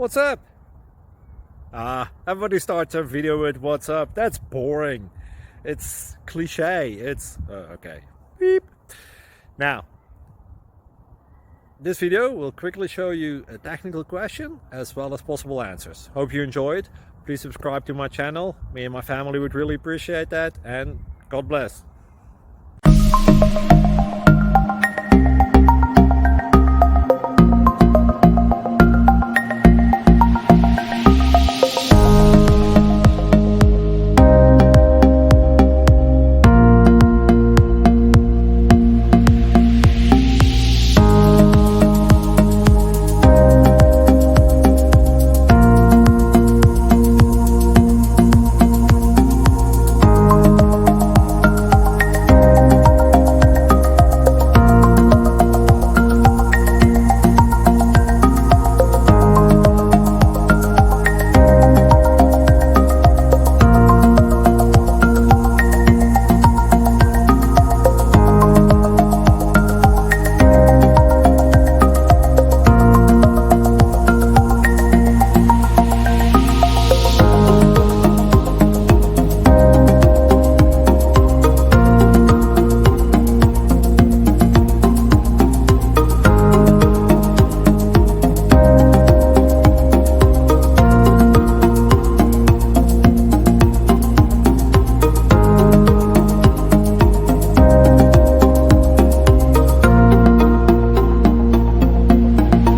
What's up? Everybody starts a video with what's up. That's boring. It's cliche. It's okay. Beep. Now, this video will quickly show you a technical question as well as possible answers. Hope you enjoyed. Please subscribe to my channel. Me and my family would really appreciate that, and God bless.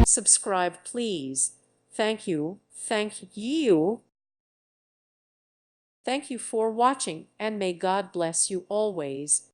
Subscribe, please. Thank you. Thank you. Thank you for watching, and may God bless you always.